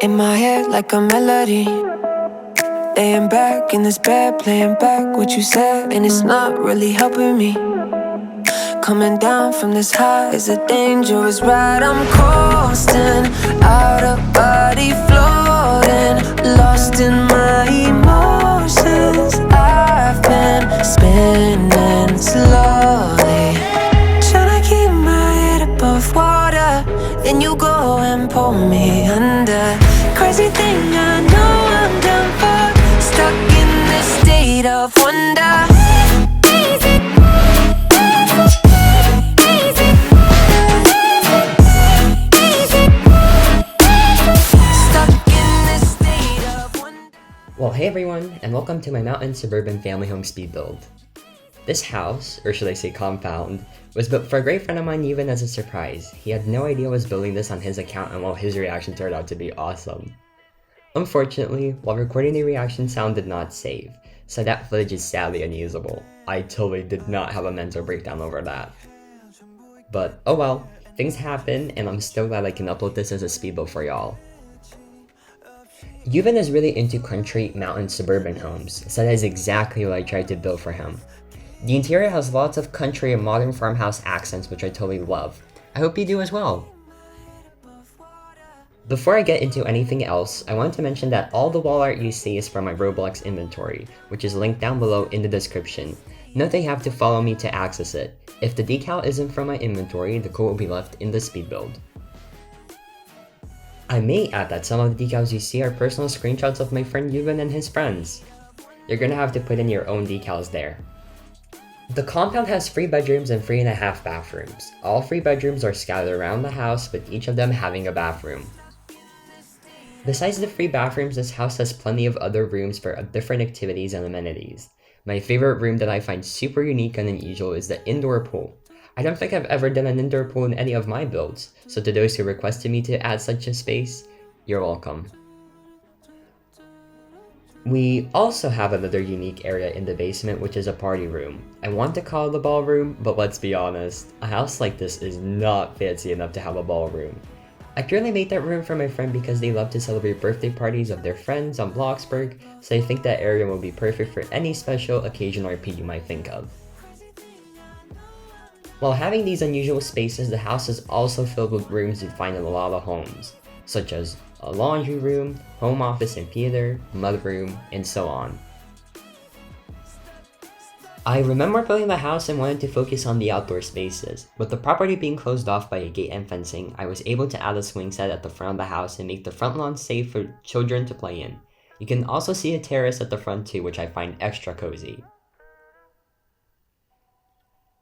In my head like a melody, laying back in this bed, playing back what you said, and it's not really helping me. Coming down from this high is a dangerous ride. I'm coasting, out of body floating, lost in my emotions. I've been spinning slowly, trying to keep my head above water. Then you go and pull me under. Crazy thing, I know I'm done for, stuck in this state of wonder. Well, hey everyone, and welcome to my mountain suburban family home speed build. This house, or should I say compound, was built for a great friend of mine even as a surprise. He had no idea I was building this on his account, and well, his reaction turned out to be awesome. Unfortunately, while recording the reaction, sound did not save, so that footage is sadly unusable. I totally did not have a mental breakdown over that. But oh well, things happen, and I'm still glad I can upload this as a speed build for y'all. Yuvan is really into country, mountain, suburban homes, so that is exactly what I tried to build for him. The interior has lots of country and modern farmhouse accents, which I totally love. I hope you do as well. Before I get into anything else, I want to mention that all the wall art you see is from my Roblox inventory, which is linked down below in the description. Note that you have to follow me to access it. If the decal isn't from my inventory, the code will be left in the speed build. I may add that some of the decals you see are personal screenshots of my friend Yuvan and his friends. You're gonna have to put in your own decals there. The compound has 3 bedrooms and 3.5 bathrooms. All 3 bedrooms are scattered around the house, with each of them having a bathroom. Besides the 3 bathrooms, this house has plenty of other rooms for different activities and amenities. My favorite room that I find super unique and unusual is the indoor pool. I don't think I've ever done an indoor pool in any of my builds, so to those who requested me to add such a space, you're welcome. We also have another unique area in the basement, which is a party room. I want to call it a ballroom, but let's be honest, a house like this is not fancy enough to have a ballroom. I purely made that room for my friend because they love to celebrate birthday parties of their friends on Bloxburg, so I think that area will be perfect for any special occasion or RP you might think of. While having these unusual spaces, the house is also filled with rooms you'd find in a lot of homes, such as a laundry room, home office and theater, mudroom, and so on. I remember building the house and wanted to focus on the outdoor spaces. With the property being closed off by a gate and fencing, I was able to add a swing set at the front of the house and make the front lawn safe for children to play in. You can also see a terrace at the front too, which I find extra cozy.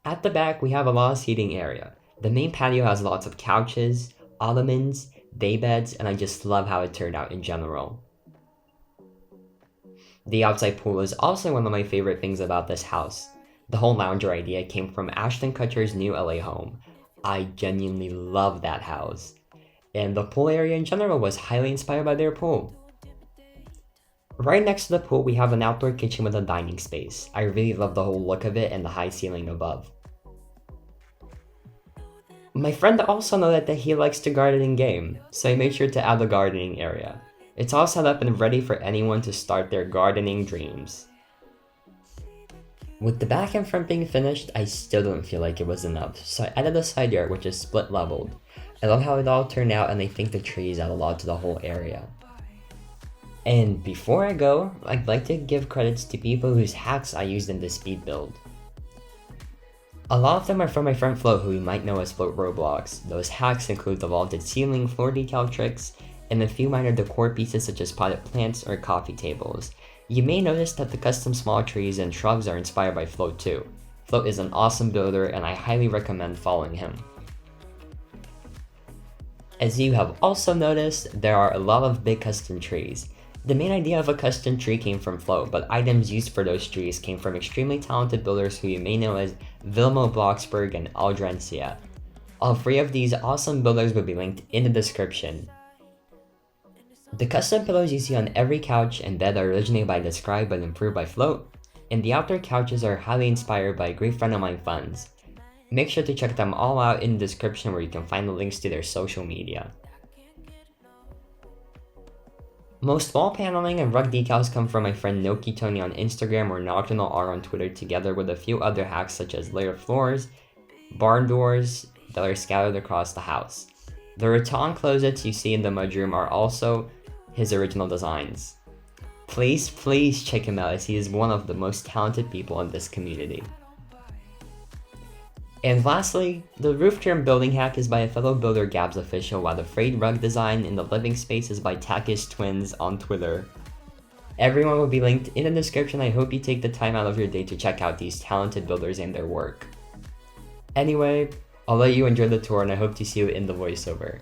At the back, we have a lot of seating area. The main patio has lots of couches, ottomans, daybeds, and I just love how it turned out in general. The outside pool is also one of my favorite things about this house. The whole lounger idea came from Ashton Kutcher's new LA home. I genuinely love that house. And the pool area in general was highly inspired by their pool. Right next to the pool, we have an outdoor kitchen with a dining space. I really love the whole look of it and the high ceiling above. My friend also noted that he likes to garden and game, so I made sure to add a gardening area. It's all set up and ready for anyone to start their gardening dreams. With the back and front being finished, I still don't feel like it was enough, so I added a side yard which is split leveled. I love how it all turned out, and I think the trees add a lot to the whole area. And before I go, I'd like to give credits to people whose hacks I used in this speed build. A lot of them are from my friend Flo, who you might know as FloatRoblox. Those hacks include the vaulted ceiling, floor decal tricks, and a few minor decor pieces such as potted plants or coffee tables. You may notice that the custom small trees and shrubs are inspired by Float too. Float is an awesome builder and I highly recommend following him. As you have also noticed, there are a lot of big custom trees. The main idea of a custom tree came from Float, but items used for those trees came from extremely talented builders who you may know as Villemobuilds and Aldrensia. All 3 of these awesome builders will be linked in the description. The custom pillows you see on every couch and bed are originated by Described but improved by Float, and the outdoor couches are highly inspired by a great friend of mine, Thunz. Make sure to check them all out in the description where you can find the links to their social media. Most wall paneling and rug decals come from my friend Nokitoni on Instagram or Nocturnal R on Twitter, together with a few other hacks such as layered floors, barn doors that are scattered across the house. The rattan closets you see in the mudroom are also his original designs. Please check him out, as he is one of the most talented people in this community. And lastly, the roof trim building hack is by a fellow builder, GabbsOfficial, while the frayed rug design in the living space is by Takish Twins on Twitter. Everyone will be linked in the description. I hope you take the time out of your day to check out these talented builders and their work. Anyway, I'll let you enjoy the tour, and I hope to see you in the voiceover.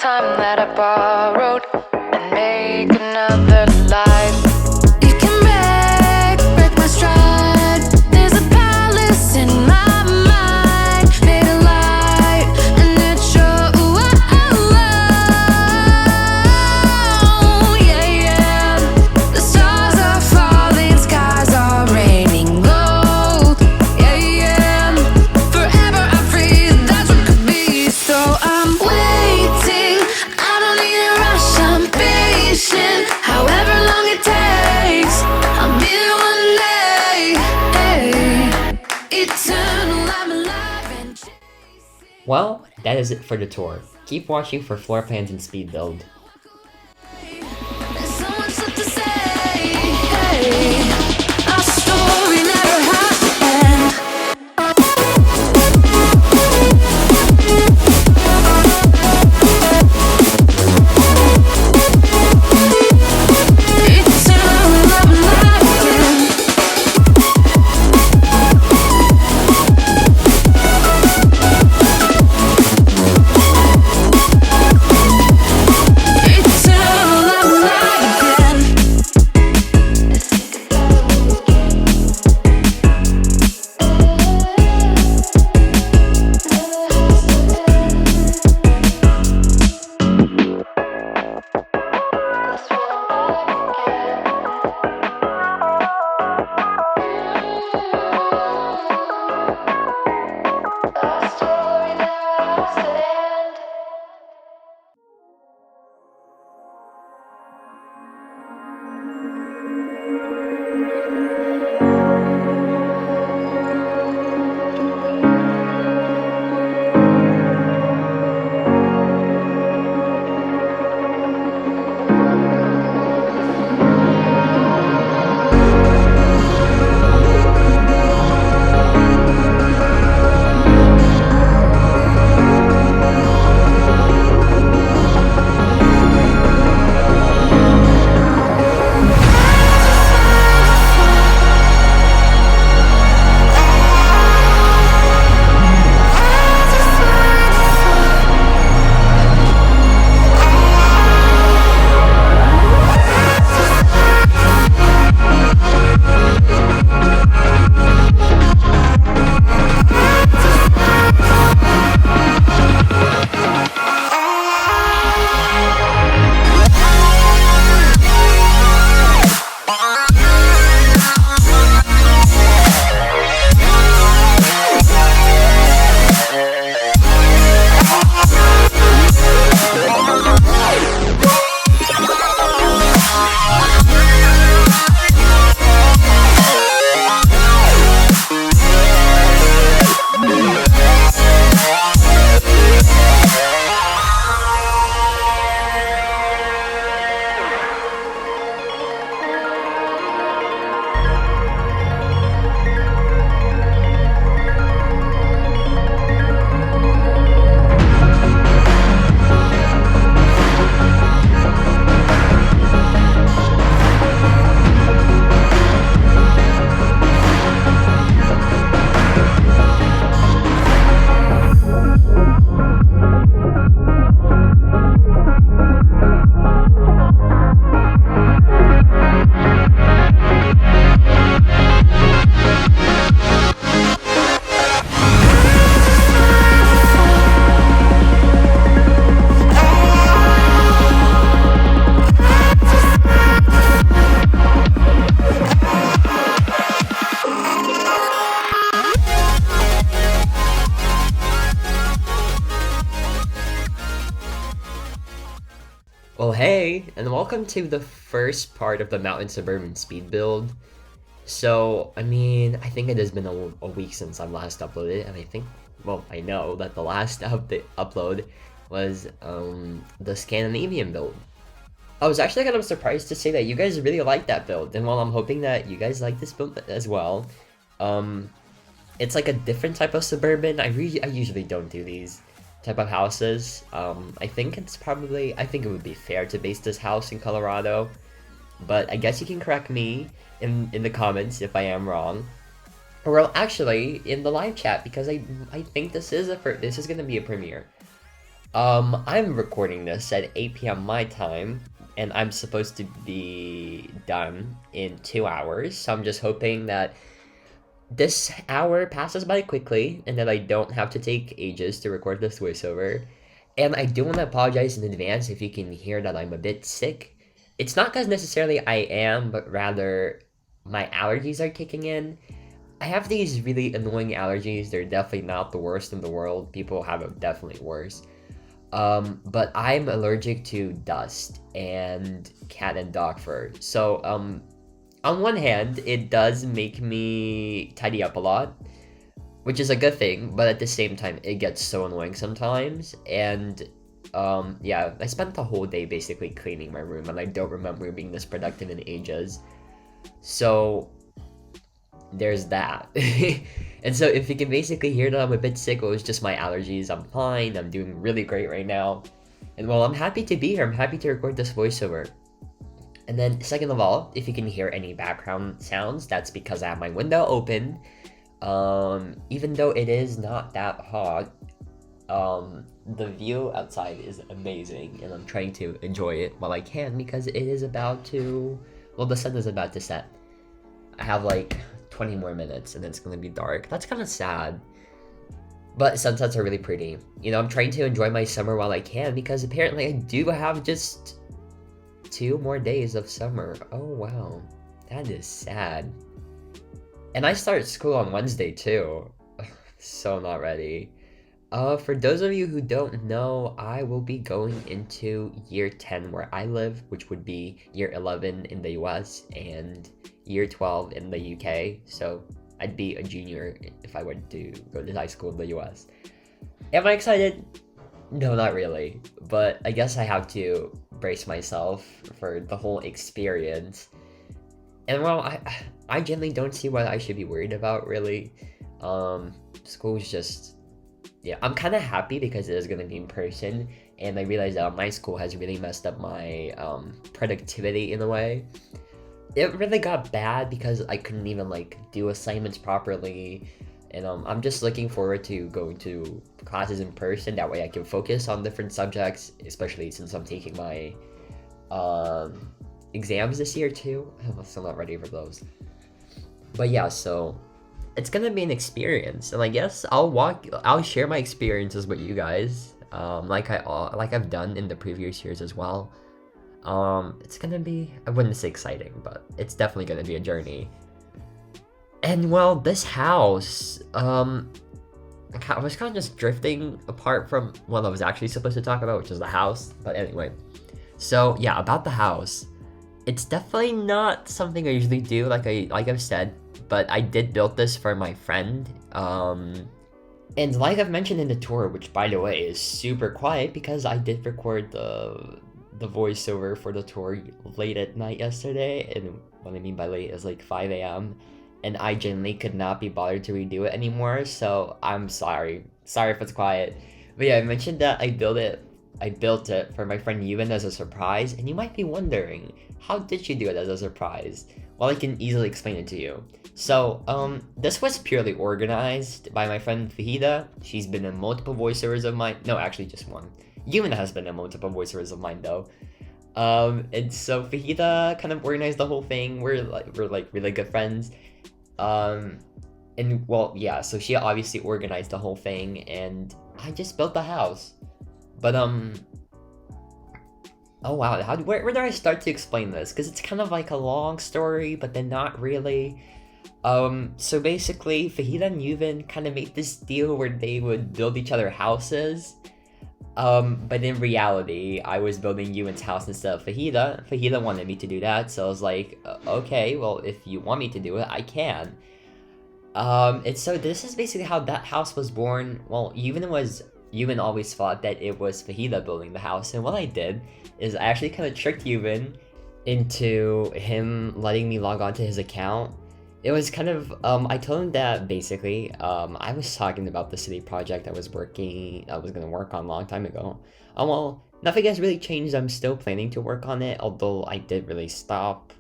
time that I borrowed and make another life. You can break my stride. There's a palace in my mind, made of light, and it shows. Yeah, yeah. The stars are falling, skies are raining gold. Yeah, yeah. Forever I'm free, that's what could be. So I'm waiting. I don't need a rush, I'm patient. However long it takes. Well, that is it for the tour. Keep watching for floor plans and speed build. There's so much left to say. Hey, our story never has to end. It's time we love and laugh again. It's time we love and laugh again. Our story never has to end. Well, hey, and welcome to the first part of the Mountain Suburban speed build. So, I mean, I think it has been a week since I've last uploaded, and I think, well, I know that the last upload was the Scandinavian build. I was actually kind of surprised to say that you guys really like that build, and while I'm hoping that you guys like this build as well, it's like a different type of Suburban. I usually don't do these type of houses. I think it would be fair to base this house in Colorado, but I guess you can correct me in the comments if I am wrong, or well, actually in the live chat, because I think this is gonna be a premiere. I'm recording this at 8 p.m. my time, and I'm supposed to be done in 2 hours, so I'm just hoping that this hour passes by quickly and that I don't have to take ages to record this voiceover. And I do want to apologize in advance if you can hear that I'm a bit sick. It's not because necessarily I am, but rather my allergies are kicking in. I have these really annoying allergies. They're definitely not the worst in the world. People have it definitely worse. But I'm allergic to dust and cat and dog fur. So, on one hand, it does make me tidy up a lot, which is a good thing, but at the same time, it gets so annoying sometimes. And yeah, I spent the whole day basically cleaning my room, and I don't remember being this productive in ages. So there's that. And so if you can basically hear that I'm a bit sick, it was just my allergies. I'm fine. I'm doing really great right now. And well, I'm happy to be here. I'm happy to record this voiceover. And then second of all, if you can hear any background sounds, that's because I have my window open. Even though it is not that hot, the view outside is amazing, and I'm trying to enjoy it while I can because it is about to, well, the sun is about to set. I have like 20 more minutes and it's gonna be dark. That's kind of sad. But sunsets are really pretty. You know, I'm trying to enjoy my summer while I can because apparently I do have just 2 more days of summer. Oh wow, that is sad. And I start school on Wednesday too. So not ready. For those of you who don't know, I will be going into year 10 where I live, which would be year 11 in the US and year 12 in the UK. So I'd be a junior if I were to go to high school in the US. Am I excited? No, not really. But I guess I have to brace myself for the whole experience. And well, I generally don't see what I should be worried about, really. School's just... yeah, I'm kind of happy because it is going to be in person, and I realized that my school has really messed up my productivity in a way. It really got bad because I couldn't even like do assignments properly, and I'm just looking forward to going to classes in person. That way I can focus on different subjects, especially since I'm taking my exams this year too. I'm still not ready for those. But yeah, so it's gonna be an experience, and I guess I'll share my experiences with you guys, like I've done in the previous years as well. It's gonna be, I wouldn't say exciting, but it's definitely gonna be a journey. And well, this house, I was kind of just drifting apart from what I was actually supposed to talk about, which is the house. But anyway, so yeah, about the house, it's definitely not something I usually do, like I've said. But I did build this for my friend, and like I've mentioned in the tour, which by the way is super quiet because I did record the voiceover for the tour late at night yesterday, and what I mean by late is like 5 a.m. and I genuinely could not be bothered to redo it anymore, so I'm sorry if it's quiet. But yeah, I mentioned that I built it for my friend Yuan as a surprise, and you might be wondering, how did you do it as a surprise? Well, I can easily explain it to you. So, this was purely organized by my friend Fahida. She's been in multiple voiceovers of mine. No, actually just one. Yuan has been in multiple voiceovers of mine though. And so Fahida kind of organized the whole thing. We're like really good friends. And well, yeah, so she obviously organized the whole thing, and I just built the house. But oh wow, where do I start to explain this? Because it's kind of like a long story, but then not really. So basically, Fahida and Yuvan kind of made this deal where they would build each other houses. But in reality, I was building Yuvan's house instead of Fahida. Fahida wanted me to do that, so I was like, okay, well, if you want me to do it, I can. And so this is basically how that house was born. Well, Yuvan always thought that it was Fahida building the house, and what I did is I actually kind of tricked Yuvan into him letting me log on to his account. It was kind of, I told him that basically, I was talking about the city project I was gonna work on a long time ago. Well, nothing has really changed. I'm still planning to work on it, although I did really stop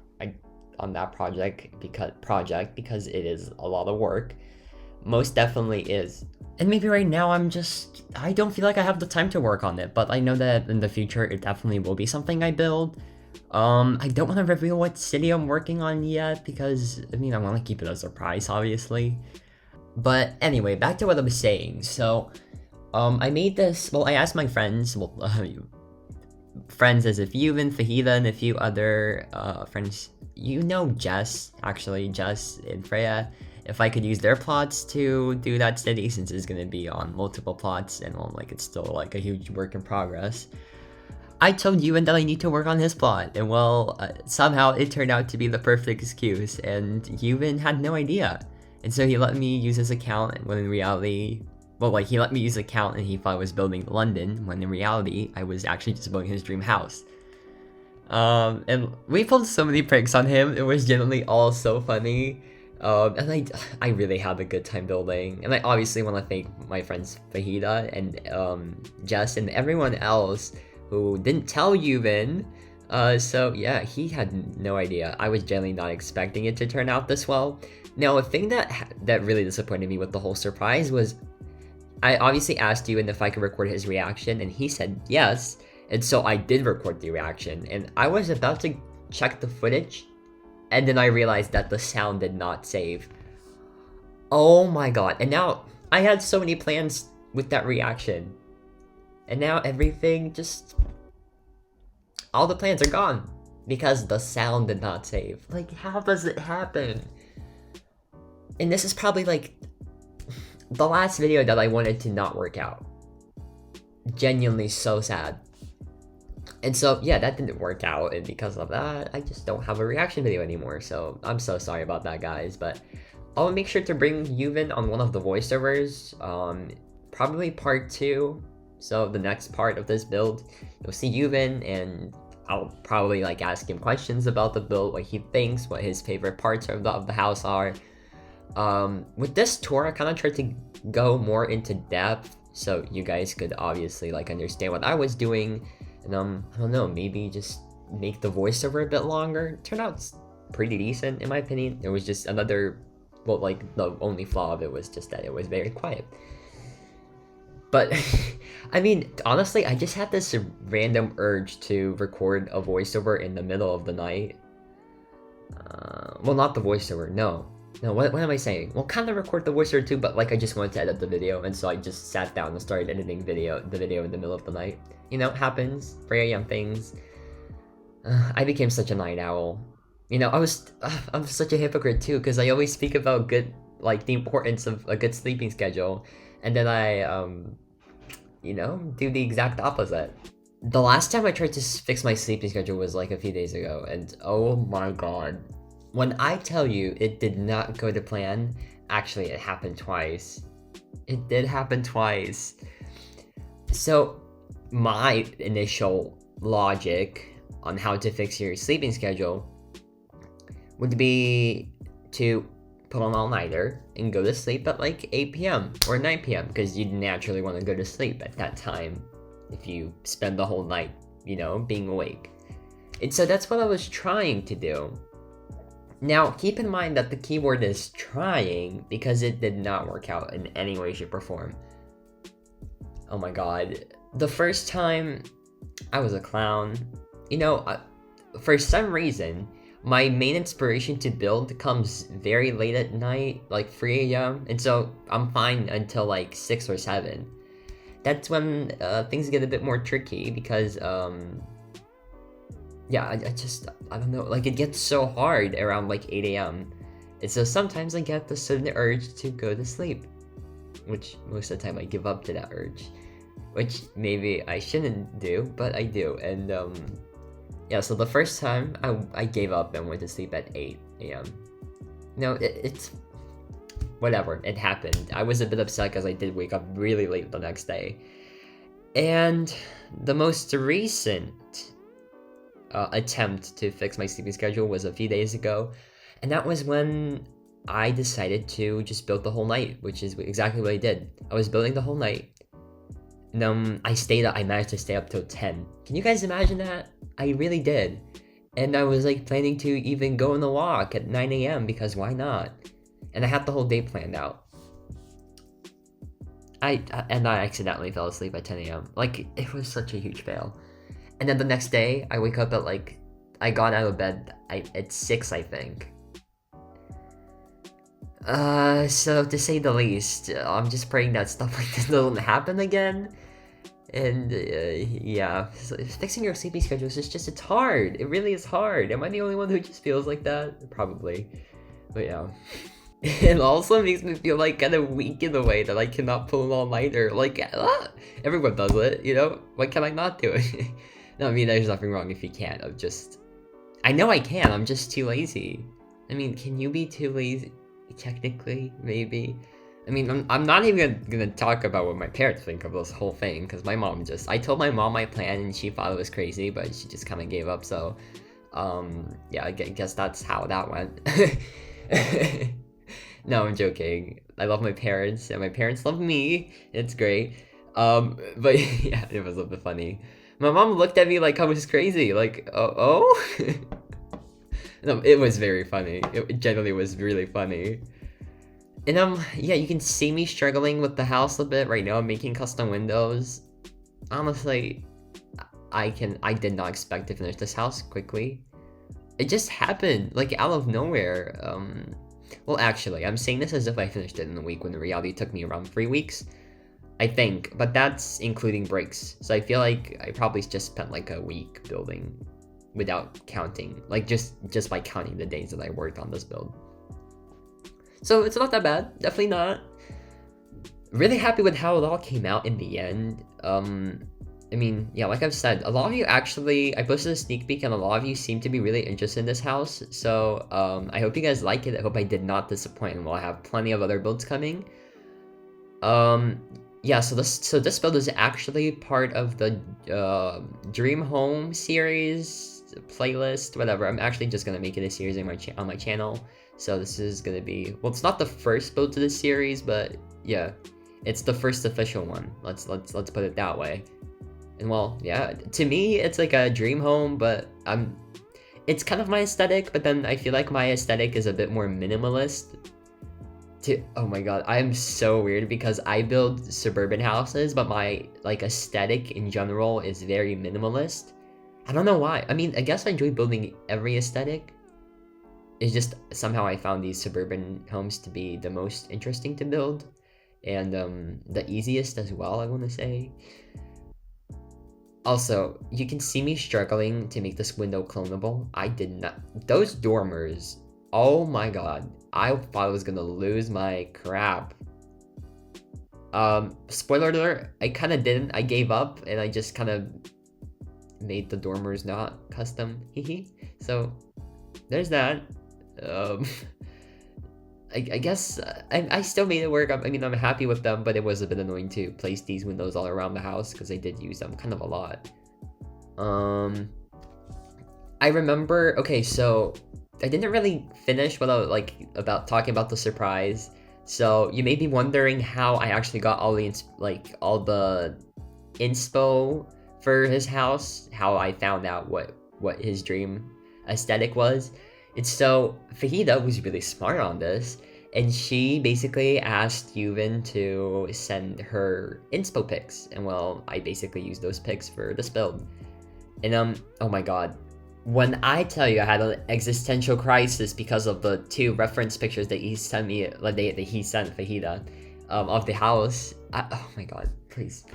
on that project because it is a lot of work. Most definitely is. And maybe right now I don't feel like I have the time to work on it, but I know that in the future it definitely will be something I build. I don't want to reveal what city I'm working on yet because, I mean, I want to keep it a surprise, obviously. But anyway, back to what I was saying. So, I made this, well, I asked my friends, friends as if Yuvan, Fahida, and a few other friends, you know Jess and Freya, if I could use their plots to do that city, since it's going to be on multiple plots, and well, like, it's still like a huge work in progress. I told Yuvan that I need to work on his plot, and well, somehow it turned out to be the perfect excuse, and Yuvan had no idea. And so he let me use his account when in reality, well, like he let me use the account and he thought I was building London, when in reality, I was actually just building his dream house. And we pulled so many pranks on him. It was genuinely all so funny. And I really had a good time building. And I obviously want to thank my friends Fahida and Jess and everyone else who didn't tell Yuvin. So yeah, he had no idea. I was genuinely not expecting it to turn out this well. Now, a thing that really disappointed me with the whole surprise was I obviously asked Yuvin if I could record his reaction, and he said yes. And so I did record the reaction, and I was about to check the footage, and then I realized that the sound did not save. Oh my god, and now I had so many plans with that reaction. And now everything just... all the plans are gone because the sound did not save. Like, how does it happen? And this is probably like the last video that I wanted to not work out. Genuinely so sad. And so yeah, that didn't work out, and because of that, I just don't have a reaction video anymore. So I'm so sorry about that, guys, but I'll make sure to bring Yuvin on one of the voiceovers, probably part 2. So the next part of this build, you'll see Yuvin, and I'll probably like ask him questions about the build, what he thinks, what his favorite parts of the house are. With this tour, I kind of tried to go more into depth, so you guys could obviously like understand what I was doing. And I don't know, maybe just make the voiceover a bit longer. It turned out pretty decent in my opinion. It was just another, well, like the only flaw of it was just that it was very quiet. But I mean, honestly, I just had this random urge to record a voiceover in the middle of the night. Well, not the voiceover, no, what am I saying? Well, kind of record the voiceover too, but like I just wanted to edit the video, and so I just sat down and started editing the video in the middle of the night. You know, it happens. Very young things. I became such a night owl. You know, I'm such a hypocrite too, because I always speak about good, like the importance of a good sleeping schedule, and then I, you know, do the exact opposite. The last time I tried to fix my sleeping schedule was like a few days ago, and oh my god. When I tell you it did not go to plan, actually it happened twice. It did happen twice. So my initial logic on how to fix your sleeping schedule would be to put on all-nighter and go to sleep at like 8 p.m. or 9 p.m. because you'd naturally want to go to sleep at that time if you spend the whole night, you know, being awake. And so that's what I was trying to do. Now, keep in mind that the keyword is trying because it did not work out in any way, shape, or form. Oh my god. The first time, I was a clown. You know, for some reason, my main inspiration to build comes very late at night, like 3 a.m. And so I'm fine until like 6 or 7. That's when things get a bit more tricky because, yeah, I don't know, like it gets so hard around like 8 a.m. And so sometimes I get the sudden urge to go to sleep, which most of the time I give up to that urge, which maybe I shouldn't do, but I do. And yeah, so the first time I gave up and went to sleep at 8 a.m. No, it's whatever, it happened. I was a bit upset because I did wake up really late the next day. And the most recent attempt to fix my sleeping schedule was a few days ago, and that was when I decided to just build the whole night, which is exactly what I did. I was building the whole night, and I managed to stay up till 10. Can you guys imagine that? I really did. And I was like planning to even go on a walk at 9 a.m. because why not? And I had the whole day planned out. I accidentally fell asleep at 10 a.m. Like, it was such a huge fail. And then the next day, I wake up at like, I got out of bed at 6, I think. So to say the least, I'm just praying that stuff like this doesn't happen again. And yeah, so fixing your sleeping schedule is just, it's hard. It really is hard. Am I the only one who just feels like that? Probably. But yeah. It also makes me feel like kind of weak in a way that I cannot pull an all-nighter. Like, everyone does it, you know? Why can I not do it? No, I mean, there's nothing wrong if you can't. I know I can, I'm just too lazy. I mean, can you be too lazy? technically, maybe. I mean, I'm not even gonna talk about what my parents think of this whole thing, because my mom I told my mom my plan and she thought it was crazy, but she just kind of gave up, so, yeah, I guess that's how that went. No, I'm joking. I love my parents, and my parents love me. It's great. But yeah, it was a bit funny. My mom looked at me like I was crazy, like, oh? No, it was very funny. It generally was really funny. And yeah, you can see me struggling with the house a bit right now. I'm making custom windows. Honestly, I did not expect to finish this house quickly. It just happened, like, out of nowhere. Well, actually, I'm saying this as if I finished it in a week, when in reality it took me around 3 weeks, I think. But that's including breaks. So I feel like I probably just spent like a week building without counting, like just by counting the days that I worked on this build. So it's not that bad, definitely not. Really happy with how it all came out in the end. I mean, yeah, like I've said, a lot of you actually, I posted a sneak peek and a lot of you seem to be really interested in this house. So I hope you guys like it. I hope I did not disappoint, and we'll have plenty of other builds coming. Yeah, so this build is actually part of the Dream Home series playlist, whatever. I'm actually just gonna make it a series on my channel. So this is gonna be, well, it's not the first build to this series, but yeah, it's the first official one. Let's put it that way. And well, yeah, to me, it's like a dream home, but it's kind of my aesthetic, but then I feel like my aesthetic is a bit more minimalist. Oh my god, I am so weird because I build suburban houses, but my like aesthetic in general is very minimalist. I don't know why. I mean, I guess I enjoy building every aesthetic. It's just somehow I found these suburban homes to be the most interesting to build, and the easiest as well, I want to say. Also, you can see me struggling to make this window clonable. I did not. Those dormers, oh my god. I thought I was gonna lose my crap. Spoiler alert, I kind of didn't. I gave up and I just kind of made the dormers not custom. So, there's that. I guess I still made it work. I mean, I'm happy with them, but it was a bit annoying to place these windows all around the house because I did use them kind of a lot. I remember, okay, so I didn't really finish what I was about talking about the surprise. So you may be wondering how I actually got all the inspo for his house, how I found out what his dream aesthetic was. And so Fahida was really smart on this, and she basically asked Yuvin to send her inspo pics, and well, I basically used those pics for this build. And oh my god, when I tell you I had an existential crisis because of the 2 reference pictures that he sent me, that he sent Fahida, of the house, oh my god, please.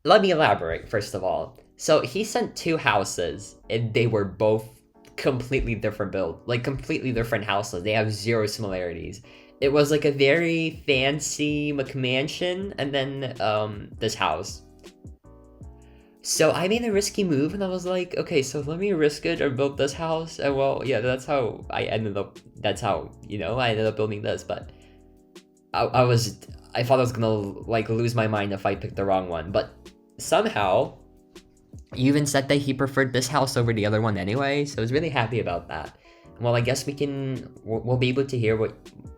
Let me elaborate, first of all. So he sent 2 houses, and they were both completely different build, like completely different houses. They have 0 similarities. It was like a very fancy McMansion, and then this house. So I made a risky move, and I was like, okay, so let me risk it and build this house. And well, yeah, that's how I ended up. That's how, I ended up building this. But I thought I was gonna like lose my mind if I picked the wrong one. But somehow, you even said that he preferred this house over the other one anyway, so I was really happy about that. Well, I guess we'll be able to hear what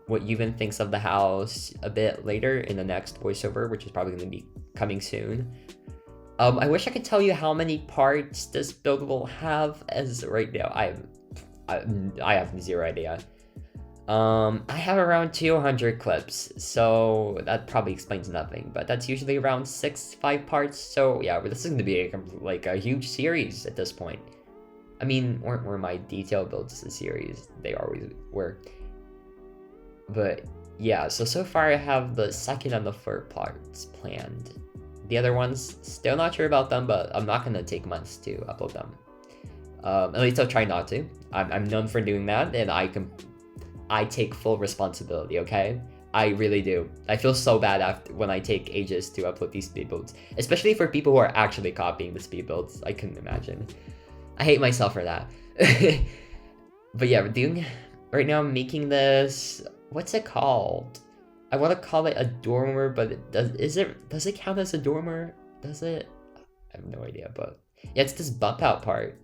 Yuvin thinks of the house a bit later in the next voiceover, which is probably going to be coming soon. I wish I could tell you how many parts this build will have, as right now I have 0 idea. I have around 200 clips, so that probably explains nothing, but that's usually around 5 parts, so yeah, this is going to be a huge series at this point. I mean, were my detail builds a series? They always were. But yeah, so far I have the 2nd and the 3rd parts planned. The other ones, still not sure about them, but I'm not going to take months to upload them. At least I'll try not to. I'm known for doing that, and I take full responsibility, okay? I really do. I feel so bad when I take ages to upload these speed builds, especially for people who are actually copying the speed builds. I couldn't imagine. I hate myself for that. But yeah, right now I'm making this. what's it called? I want to call it a dormer, but does it count as a dormer? Does it? I have no idea, but yeah, it's this bump out part.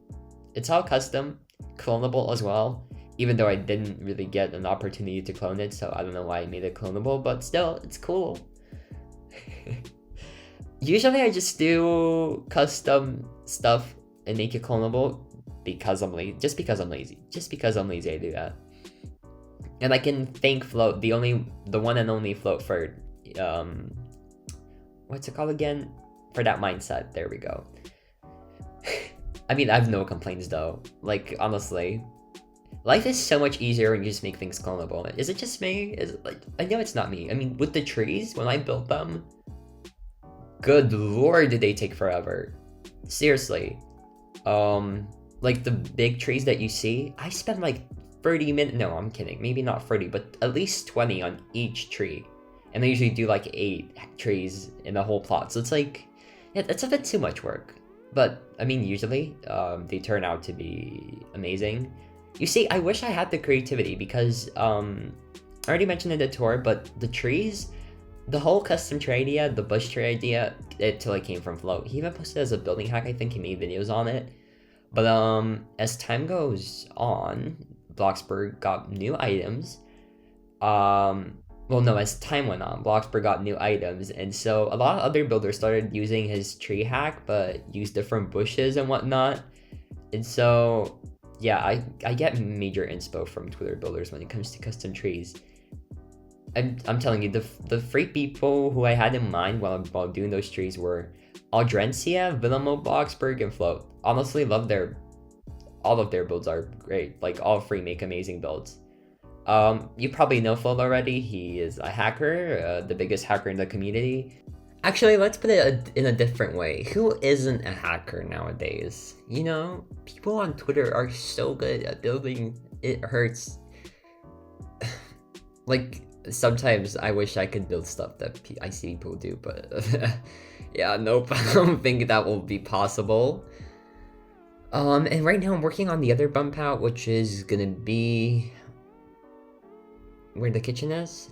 It's all custom, clonable as well, even though I didn't really get an opportunity to clone it, so I don't know why I made it clonable, but still, it's cool. Usually I just do custom stuff and make it clonable because I'm lazy. Just because I'm lazy I do that. And I can thank Float, the one and only Float for what's it called again? For that mindset. There we go. I mean, I have no complaints though. Like, honestly, life is so much easier when you just make things clonable. Is it just me? Is it like, I know it's not me. I mean, with the trees, when I built them, good lord, did they take forever. Seriously. Like the big trees that you see, I spent like 30 minutes. No, I'm kidding. Maybe not 30, but at least 20 on each tree. And they usually do like 8 trees in the whole plot. So it's like, yeah, that's a bit too much work. But I mean, usually they turn out to be amazing. You see, I wish I had the creativity because I already mentioned in the tour, but the trees, the whole custom tree idea, the bush tree idea, it totally came from Float. He even posted it as a building hack. I think he made videos on it. But as time goes on, Bloxburg got new items. Well, no, as time went on, Bloxburg got new items, and so a lot of other builders started using his tree hack, but used different bushes and whatnot. And so, yeah, I get major inspo from Twitter builders when it comes to custom trees. I'm telling you, the free people who I had in mind while doing those trees were Aldrensia, Villemobuilds, Bloxburg, and Float. Honestly, all of their builds are great. Like, all three make amazing builds. You probably know Float already. He is a hacker, the biggest hacker in the community. Actually, let's put it in a different way. Who isn't a hacker nowadays? You know, people on Twitter are so good at building. It hurts. Like, sometimes I wish I could build stuff that I see people do, but yeah, nope. I don't think that will be possible. And right now I'm working on the other bump out, which is gonna be where the kitchen is.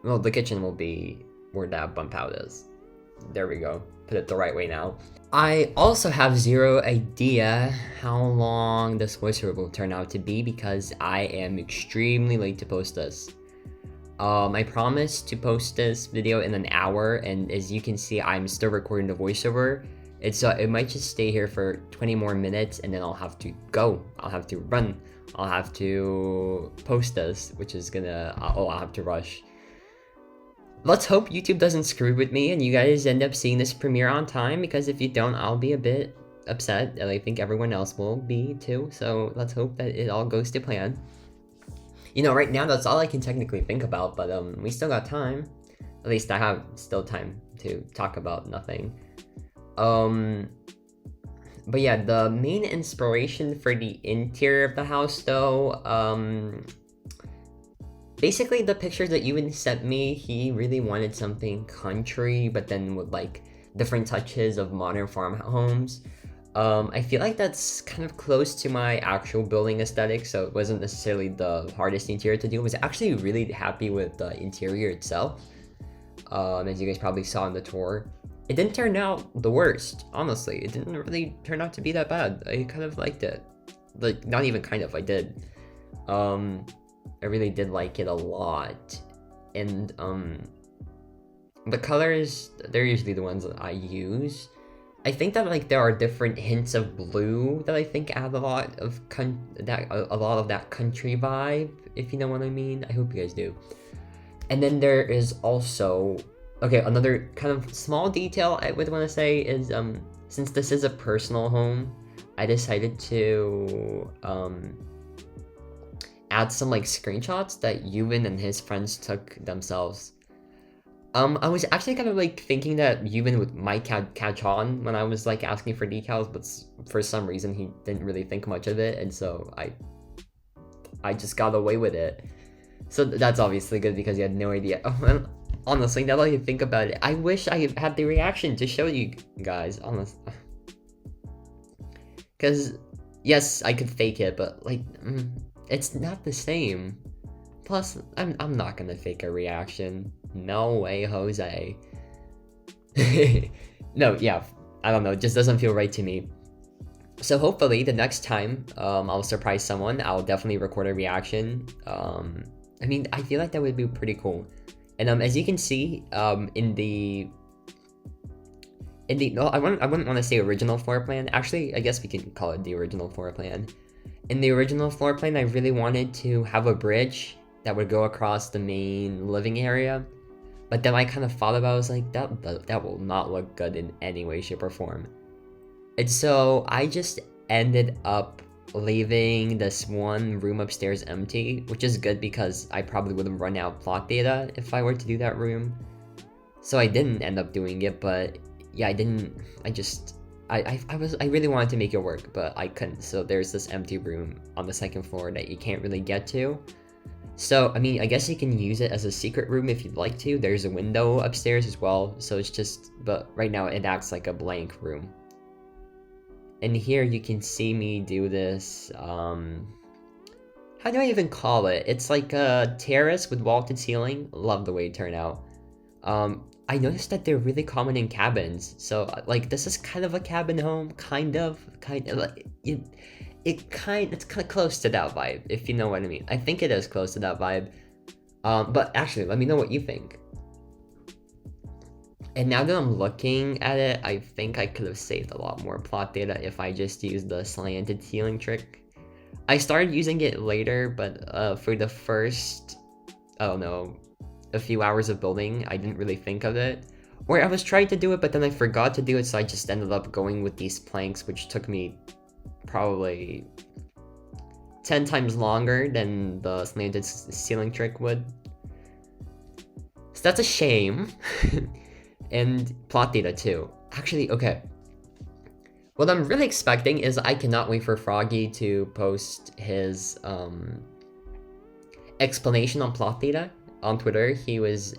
Well, the kitchen will be where that bump out is. There we go. Put it the right way now. I also have zero idea how long this voiceover will turn out to be because I am extremely late to post this. I promised to post this video in an hour, and as you can see, I'm still recording the voiceover. It might just stay here for 20 more minutes, and then I'll have to go. I'll have to run. I'll have to post this, which is gonna... I'll have to rush. Let's hope YouTube doesn't screw with me and you guys end up seeing this premiere on time, because if you don't, I'll be a bit upset, and I think everyone else will be too, so let's hope that it all goes to plan. You know, right now, that's all I can technically think about, but we still got time. At least I have still time to talk about nothing. But yeah, the main inspiration for the interior of the house, though, basically the pictures that Ewan sent me, he really wanted something country, but then with like different touches of modern farm homes. I feel like that's kind of close to my actual building aesthetic, so it wasn't necessarily the hardest interior to do. I was actually really happy with the interior itself, as you guys probably saw in the tour. It didn't turn out the worst, honestly. It didn't really turn out to be that bad. I kind of liked it. Like, not even kind of, I did. I really did like it a lot. And, the colors, they're usually the ones that I use. I think that like there are different hints of blue that I think add a lot of that country vibe, if you know what I mean. I hope you guys do. And then there is also, okay, another kind of small detail I would want to say is since this is a personal home, I decided to add some like screenshots that Ewan and his friends took themselves. I was actually kind of like thinking that Ewan might catch on when I was like asking for decals, but for some reason he didn't really think much of it, and so I just got away with it. So that's obviously good because he had no idea. Oh, honestly, now that you think about it, I wish I had the reaction to show you guys, honestly. Because, yes, I could fake it, but like, it's not the same. plus, I'm not gonna fake a reaction. No way, Jose. No, yeah, I don't know, it just doesn't feel right to me. So hopefully the next time I'll surprise someone, I'll definitely record a reaction. I mean, I feel like that would be pretty cool. And as you can see, in the no, I wouldn't want to say original floor plan. Actually, I guess we can call it the original floor plan. In the original floor plan, I really wanted to have a bridge that would go across the main living area. But then I kind of thought about it, I was like, that will not look good in any way, shape, or form. And so I just ended up leaving this one room upstairs empty, which is good because I probably would have run out plot data if I were to do that room. So I didn't end up doing it, but yeah, I really wanted to make it work, but I couldn't. So there's this empty room on the second floor that you can't really get to. So, I mean, I guess you can use it as a secret room if you'd like to. There's a window upstairs as well, so it's just, but right now it acts like a blank room. And here you can see me do this, how do I even call it? It's like a terrace with vaulted ceiling. Love the way it turned out. I noticed that they're really common in cabins. So, like, this is kind of a cabin home, kind of, like, it's kind of close to that vibe, if you know what I mean. I think it is close to that vibe. But actually, let me know what you think. And now that I'm looking at it, I think I could have saved a lot more plot data if I just used the slanted ceiling trick. I started using it later, but for the first, I don't know, a few hours of building, I didn't really think of it. Or I was trying to do it, but then I forgot to do it, so I just ended up going with these planks, which took me probably 10 times longer than the slanted ceiling trick would. So that's a shame. And plot data too. Actually, okay. What I'm really expecting is I cannot wait for Froggy to post his explanation on plot data on Twitter. He was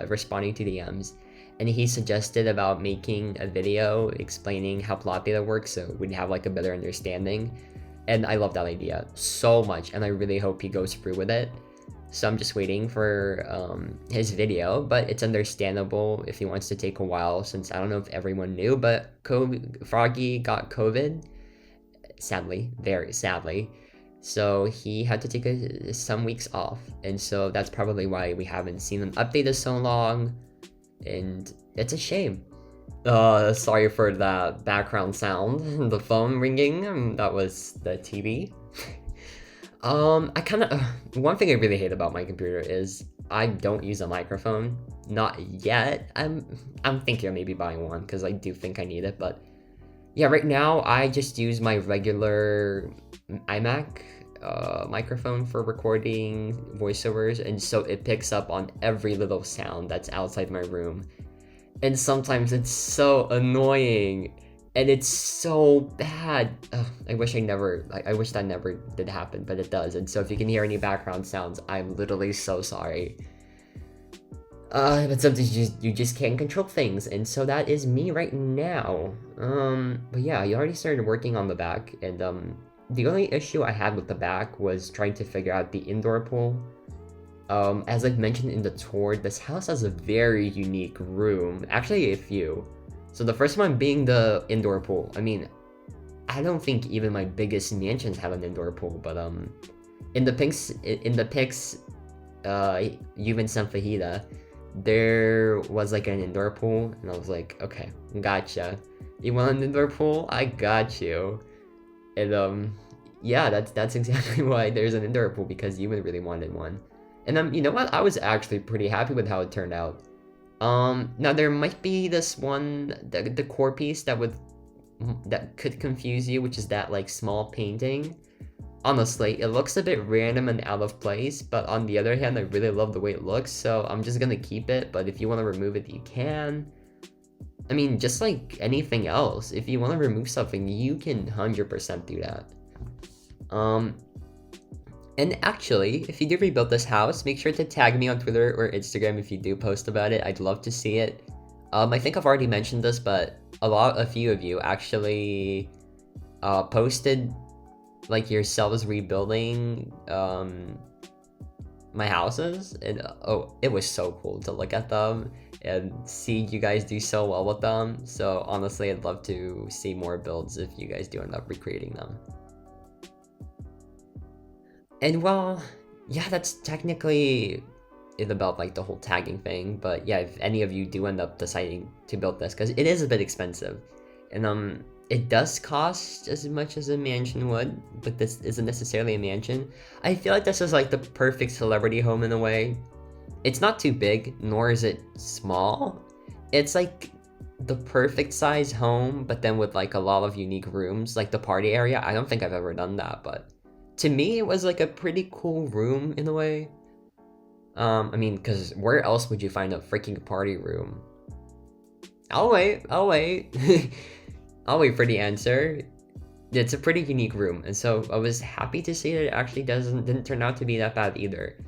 responding to DMs, and he suggested about making a video explaining how plot data works so we'd have like a better understanding. And I love that idea so much, and I really hope he goes through with it. So I'm just waiting for his video, but it's understandable if he wants to take a while, since I don't know if everyone knew, but Froggy got COVID, sadly, very sadly. So he had to take some weeks off, and so that's probably why we haven't seen him update us so long, and it's a shame. Sorry for that background sound, the phone ringing, that was the TV. One thing I really hate about my computer is I don't use a microphone. Not yet. I'm thinking of maybe buying one because I do think I need it, but yeah, right now I just use my regular iMac microphone for recording voiceovers, and so it picks up on every little sound that's outside my room. And sometimes it's so annoying. And it's so bad. Ugh, I wish that never did happen, but it does. And so if you can hear any background sounds, I'm literally so sorry. But sometimes you just can't control things, and so that is me right now. But yeah, you already started working on the back, and the only issue I had with the back was trying to figure out the indoor pool. As I've mentioned in the tour, this house has a very unique room. Actually, a few. So the first one being the indoor pool. I mean, I don't think even my biggest mansions have an indoor pool, but in the pics, you've been sent fajita, there was like an indoor pool, and I was like, okay, gotcha. You want an indoor pool? I got you. And yeah, that's exactly why there's an indoor pool, because you really wanted one. And you know what? I was actually pretty happy with how it turned out. Now there might be this one, the core piece that could confuse you, which is that like small painting. Honestly, it looks a bit random and out of place, but on the other hand, I really love the way it looks, so I'm just gonna keep it, but if you want to remove it, you can. I mean, just like anything else, if you want to remove something, you can 100% do that. And actually, if you do rebuild this house, make sure to tag me on Twitter or Instagram if you do post about it. I'd love to see it. I think I've already mentioned this, but a few of you actually posted like yourselves rebuilding my houses, and oh, it was so cool to look at them and see you guys do so well with them. So honestly, I'd love to see more builds if you guys do end up recreating them. And well, yeah, that's technically it about like the whole tagging thing. But yeah, if any of you do end up deciding to build this, because it is a bit expensive, and it does cost as much as a mansion would, but this isn't necessarily a mansion. I feel like this is like the perfect celebrity home in a way. It's not too big, nor is it small. It's like the perfect size home, but then with like a lot of unique rooms, like the party area. I don't think I've ever done that, but to me, it was like a pretty cool room in a way. I mean, because where else would you find a freaking party room? I'll wait. I'll wait for the answer. It's a pretty unique room, and so I was happy to see that it actually didn't turn out to be that bad either.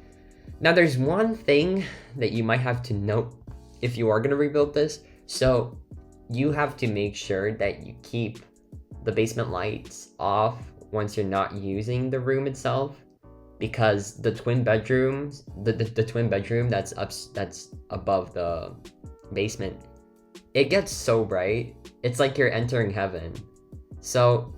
Now, there's one thing that you might have to note if you are going to rebuild this. So you have to make sure that you keep the basement lights off once you're not using the room itself, because the twin bedrooms, the twin bedroom that's above the basement, it gets so bright. It's like you're entering heaven. So,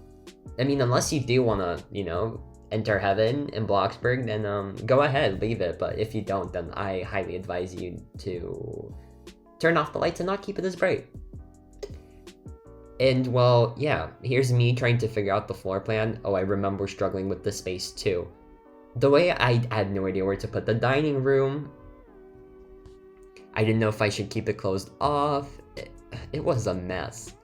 I mean, unless you do want to, you know, enter heaven in Bloxburg, then go ahead, leave it. But if you don't, then I highly advise you to turn off the lights and not keep it as bright. And well, yeah, here's me trying to figure out the floor plan. Oh, I remember struggling with the space too. The way I had no idea where to put the dining room. I didn't know if I should keep it closed off. It was a mess.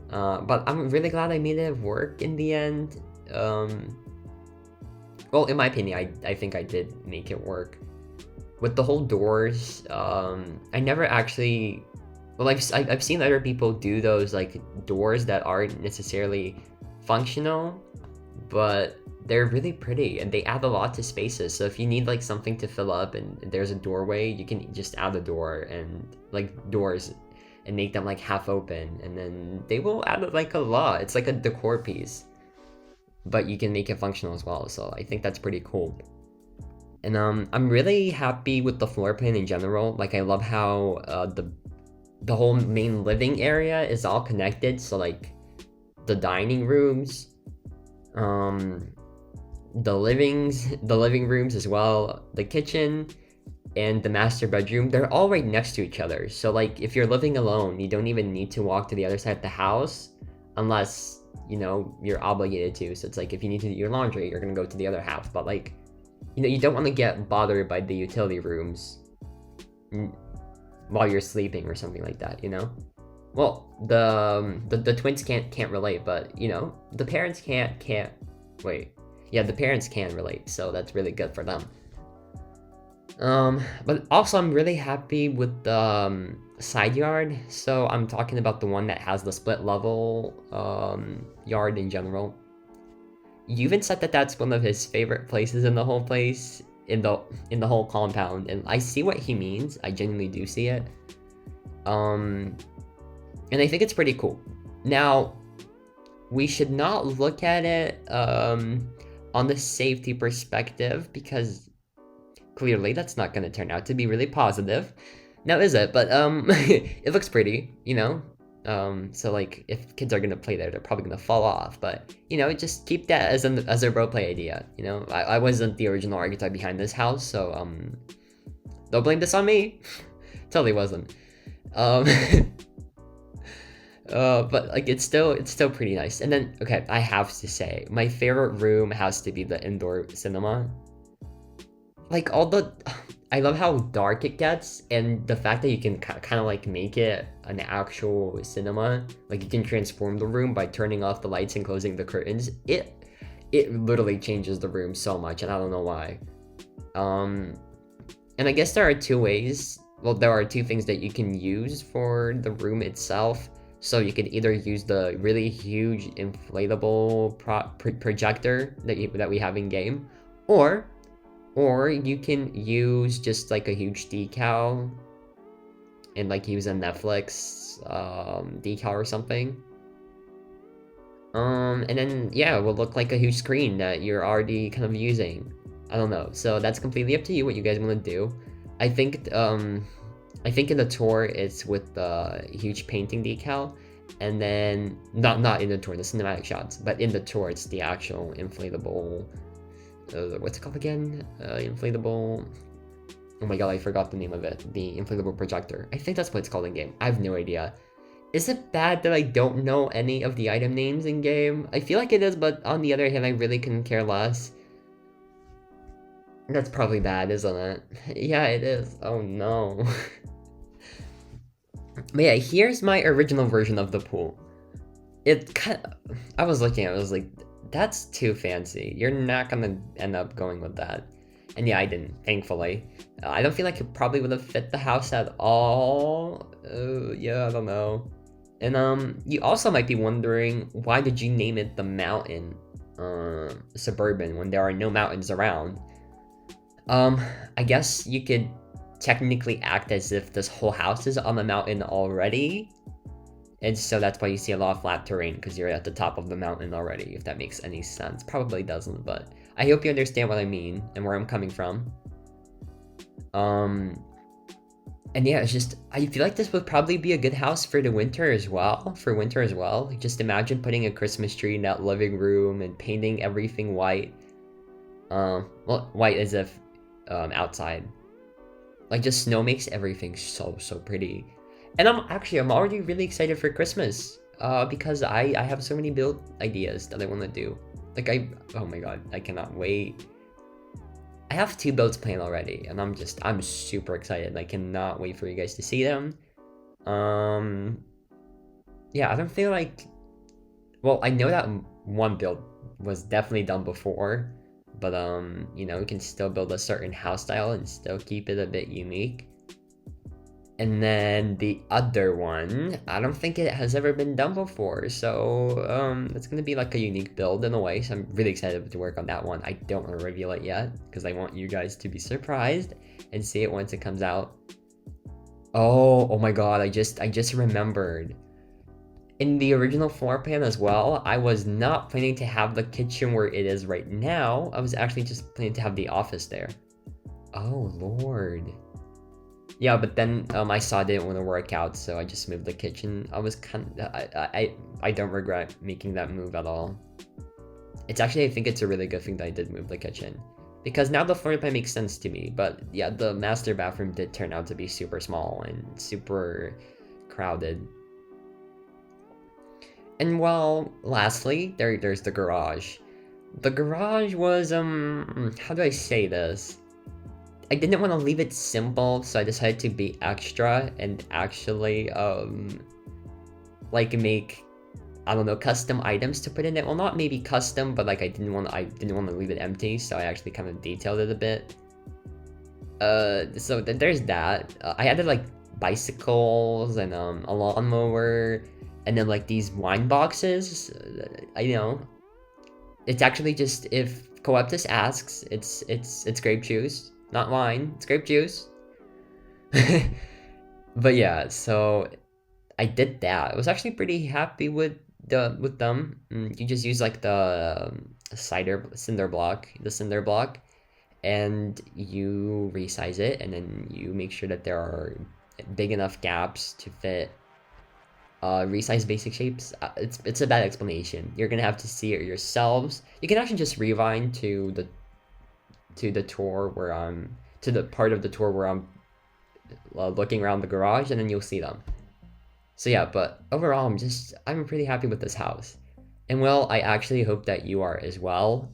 But I'm really glad I made it work in the end. Well, in my opinion, I think I did make it work. With the whole doors, I never actually... Well, I've seen other people do those like doors that aren't necessarily functional, but they're really pretty and they add a lot to spaces. So if you need like something to fill up and there's a doorway, you can just add a door and like doors and make them like half open, and then they will add like a lot. It's like a decor piece, but you can make it functional as well. So I think that's pretty cool. And I'm really happy with the floor plan in general. Like, I love how the whole main living area is all connected. So like the dining rooms, the living rooms as well, the kitchen, and the master bedroom, they're all right next to each other. So like if you're living alone, you don't even need to walk to the other side of the house unless, you know, you're obligated to. So it's like if you need to do your laundry, you're gonna go to the other house. But like, you know, you don't want to get bothered by the utility rooms while you're sleeping or something like that, you know? Well, the twins can't relate, but you know, the parents can't wait. Yeah, the parents can relate, so that's really good for them. But also I'm really happy with the side yard. So I'm talking about the one that has the split level yard in general. You even said that that's one of his favorite places in the whole place, in the whole compound, and I see what he means. I genuinely do see it. And I think it's pretty cool. Now, we should not look at it on the safety perspective, because clearly that's not going to turn out to be really positive. Now, is it? But it looks pretty, you know? So like if kids are gonna play there, they're probably gonna fall off, but you know, just keep that as a roleplay idea. You know, I wasn't the original architect behind this house, so don't blame this on me. Totally wasn't. But like it's still pretty nice. And then okay, I have to say my favorite room has to be the indoor cinema. Like I love how dark it gets, and the fact that you can kind of like make it an actual cinema. Like you can transform the room by turning off the lights and closing the curtains. It literally changes the room so much, and I don't know why. And I guess there are two ways. Well, there are two things that you can use for the room itself. So you can either use the really huge inflatable projector that we have in game, or you can use just like a huge decal and like use a Netflix decal or something. And then yeah, it will look like a huge screen that you're already kind of using. I don't know. So that's completely up to you what you guys want to do. I think in the tour it's with the huge painting decal, and then not in the tour, the cinematic shots, but in the tour it's the actual inflatable. What's it called again? Inflatable. Oh my god, I forgot the name of it. The inflatable projector. I think that's what it's called in game. I have no idea. Is it bad that I don't know any of the item names in game? I feel like it is, but on the other hand, I really couldn't care less. That's probably bad, isn't it? Yeah, it is. Oh no. But yeah, here's my original version of the pool. I was looking at it, I was like, that's too fancy. You're not gonna end up going with that. And yeah, I didn't, thankfully. I don't feel like it probably would have fit the house at all. Yeah, I don't know. And you also might be wondering, why did you name it the mountain Suburban when there are no mountains around? I guess you could technically act as if this whole house is on the mountain already. And so that's why you see a lot of flat terrain, because you're at the top of the mountain already, if that makes any sense. Probably doesn't, but I hope you understand what I mean and where I'm coming from. And yeah, it's just, I feel like this would probably be a good house for the winter as well. Like, just imagine putting a Christmas tree in that living room and painting everything white. Well, white as if outside. Like, just snow makes everything so pretty. And I'm already really excited for Christmas. Because I have so many build ideas that I want to do. Like, oh my god, I cannot wait. I have 2 builds planned already, and I'm super excited. I cannot wait for you guys to see them. Yeah, I don't feel like, well, I know that one build was definitely done before, but you know, we can still build a certain house style and still keep it a bit unique. And then the other one, I don't think it has ever been done before, so it's gonna be like a unique build in a way, so I'm really excited to work on that one. I don't want to reveal it yet, because I want you guys to be surprised and see it once it comes out. Oh my god, I just remembered. In the original floor plan as well, I was not planning to have the kitchen where it is right now. I was actually just planning to have the office there. Oh lord. Yeah, but then I saw it didn't want to work out, so I just moved the kitchen. I don't regret making that move at all. It's actually, I think it's a really good thing that I did move the kitchen, because now the floor plan makes sense to me. But yeah, the master bathroom did turn out to be super small and super crowded. And well, lastly, there's the garage. The garage was how do I say this? I didn't want to leave it simple, so I decided to be extra and actually like make, I don't know, custom items to put in it. Well, not maybe custom, but like I didn't want to leave it empty, so I actually kind of detailed it a bit. So there's that. I added like bicycles and a lawnmower, and then like these wine boxes. I know it's actually just, if Coeptus asks, it's grape juice. Not wine, it's grape juice. But yeah, so I did that. I was actually pretty happy with them. You just use like the cinder block, and you resize it, and then you make sure that there are big enough gaps to fit resize basic shapes. It's a bad explanation. You're gonna have to see it yourselves. You can actually just rewind to the tour where to the part of the tour where I'm looking around the garage, and then you'll see them. So yeah, but overall, I'm pretty happy with this house. And well, I actually hope that you are as well.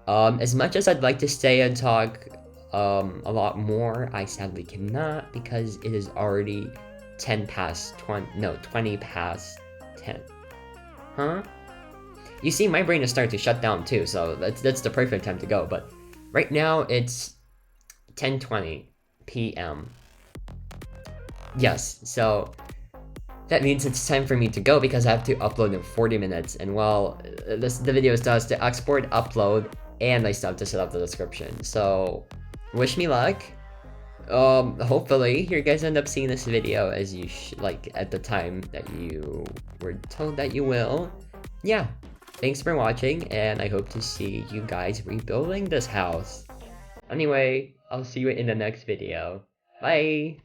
As much as I'd like to stay and talk a lot more, I sadly cannot, because it is already 20 past 10. Huh? You see, my brain is starting to shut down too, so that's the perfect time to go. But right now it's 10:20 p.m. Yes, so that means it's time for me to go, because I have to upload in 40 minutes. And well, the video still has to export, upload, and I still have to set up the description. So wish me luck. Hopefully you guys end up seeing this video as you like at the time that you were told that you will. Yeah, thanks for watching, and I hope to see you guys rebuilding this house. Anyway, I'll see you in the next video. Bye!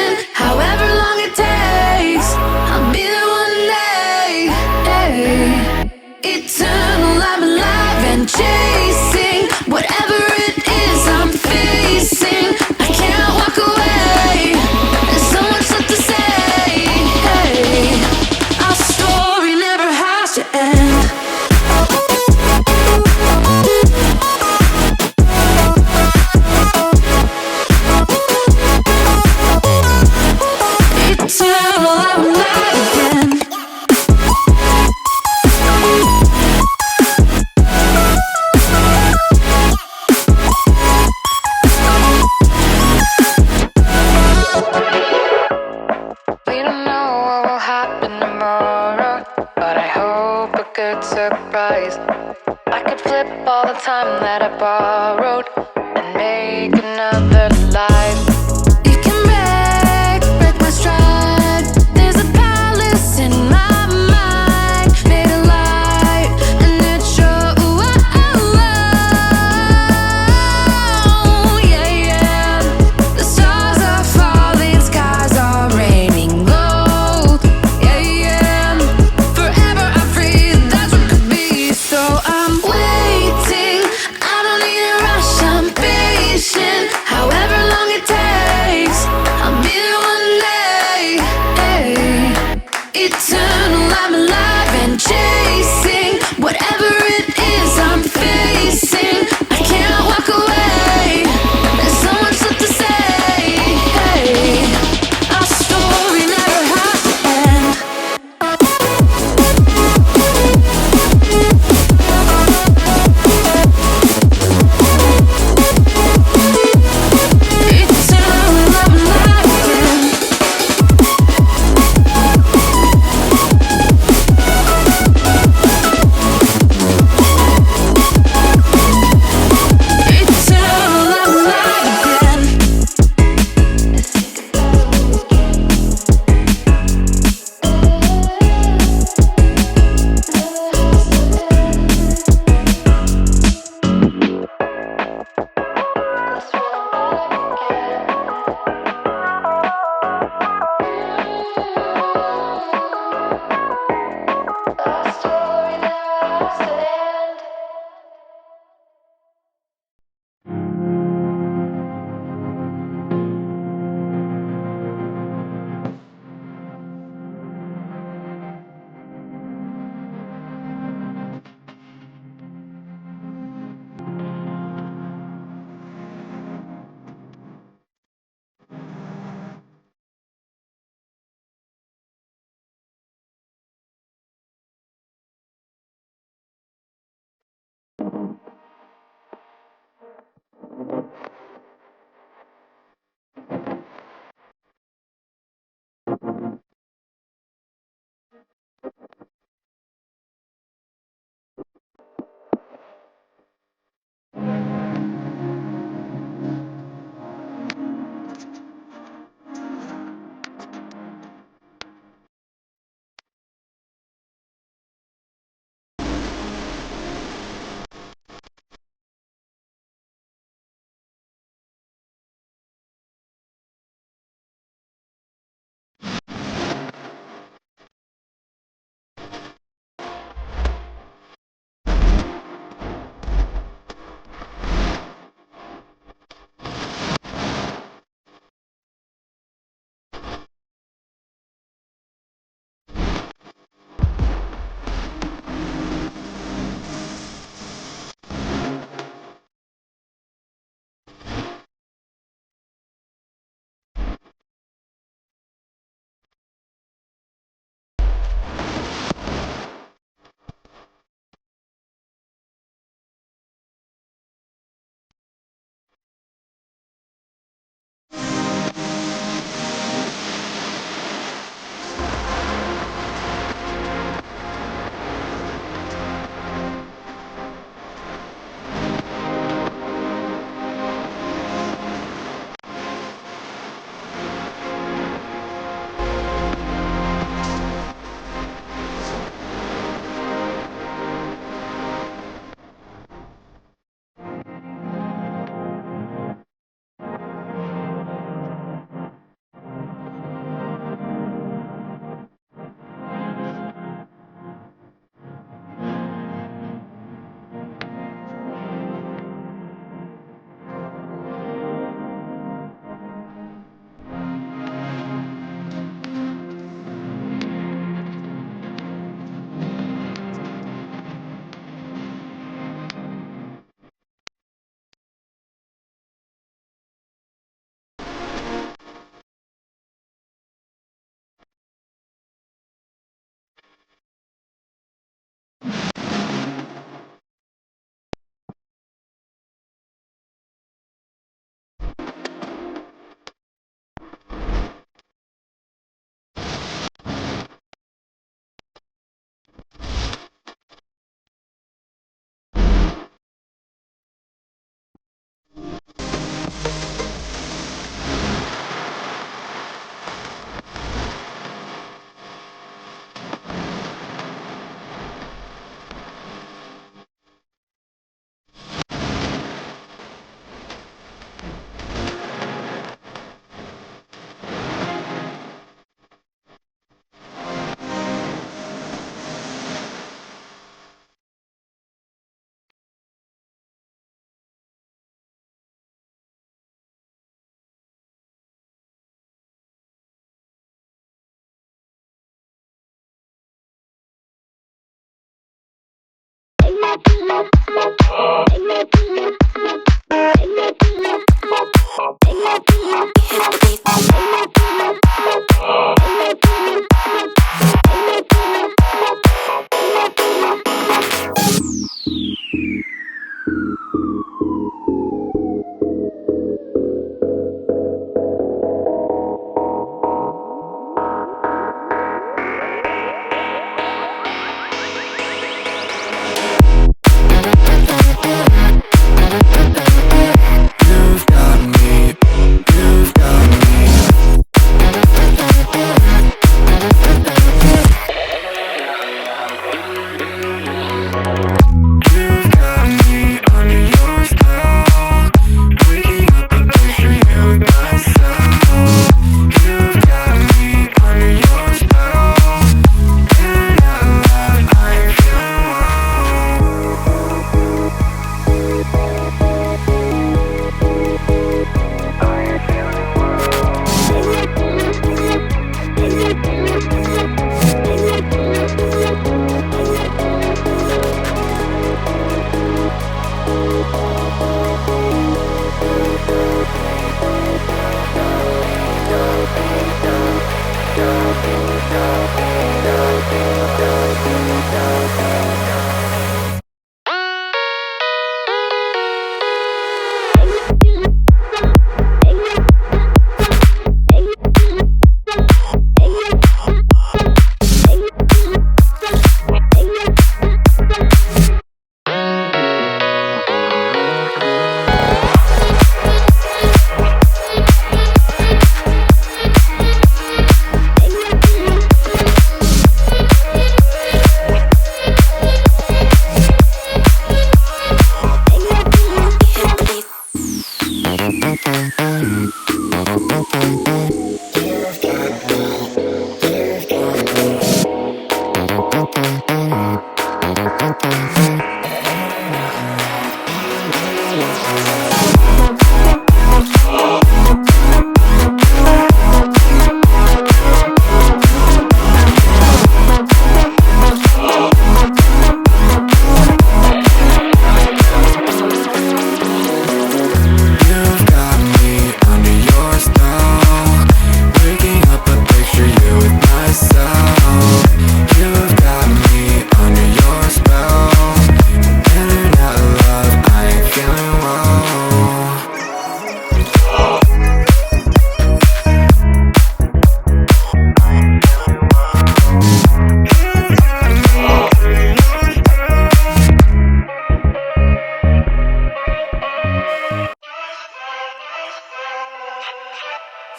chasing, however long it takes. I'll be there one day. Eternal, I'm alive and chasing whatever it is I'm facing. I can't walk away. There's so much left to say. Our story never has to end. Eternal, I'm alive again. We don't know what will happen tomorrow, but I hope a good surprise. I could flip all the time that I borrowed and make another life. You can break my stride. There's a palace in my mind, made of light, and it shows. Yeah, yeah. The stars are falling, skies are raining gold. Yeah, yeah. Forever I'm free, that's what could be. So I'm waiting. I don't need a rush, I'm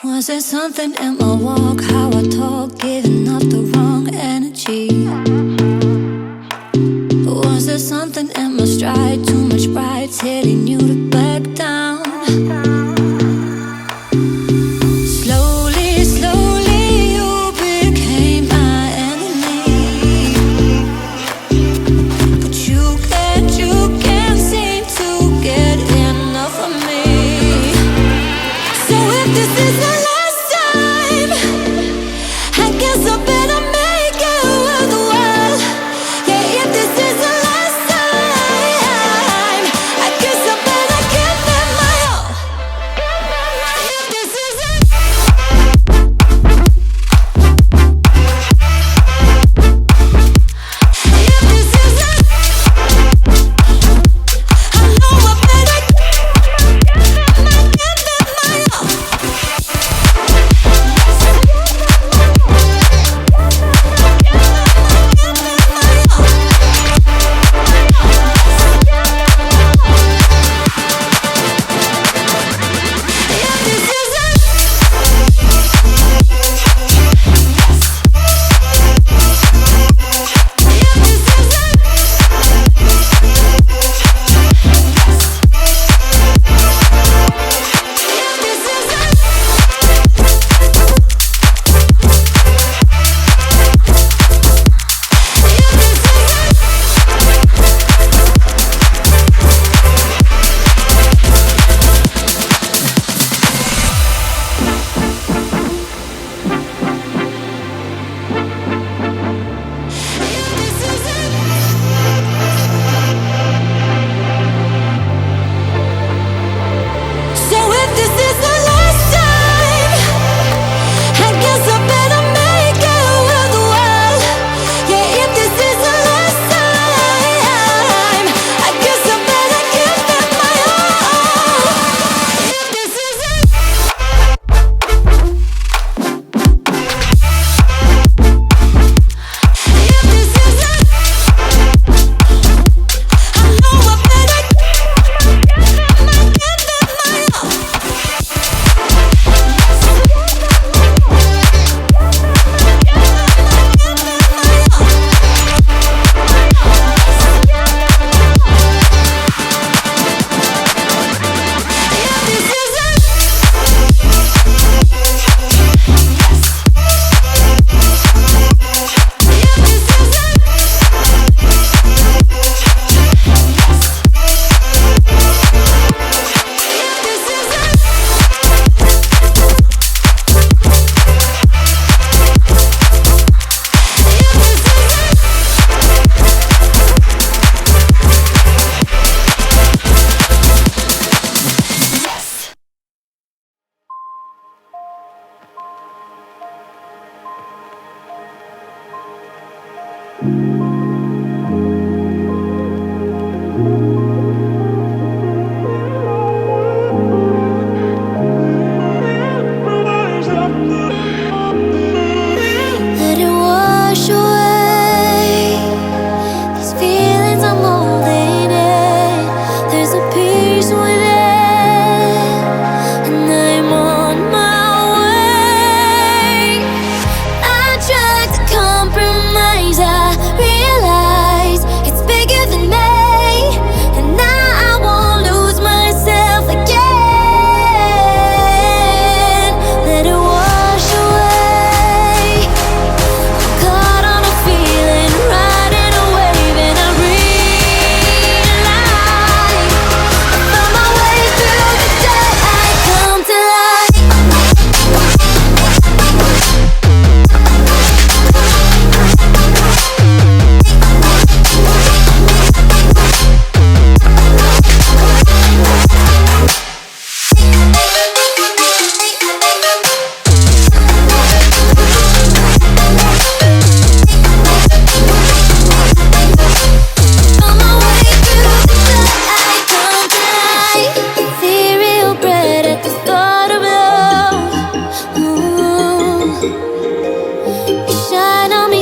Was there something in my walk, how I talk, giving off the wrong energy? Was there something in my stride, too much pride, telling you to back down? Slowly, slowly you became my enemy, but you can't seem to get enough of me. So if this is the last time, I guess I better make it worthwhile. Yeah, if this is the last time,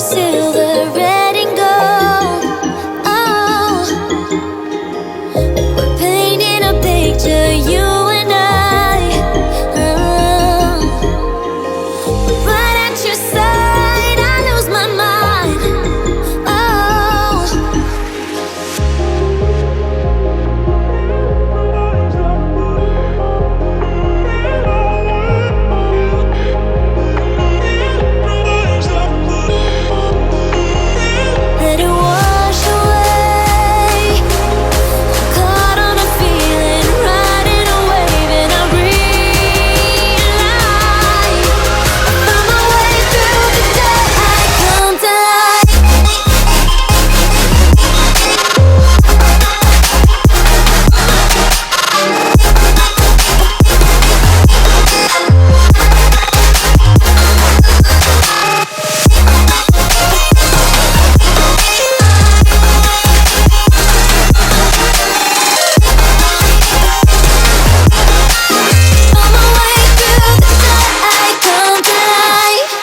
silver, red and gold. Oh, we're painting a picture, you and I. Right at your side, I lose my mind. Oh, let it wash away. Caught on a feeling, riding a wave, and I realize I found my way through the day. I come to life. On my way through the day, I come to life.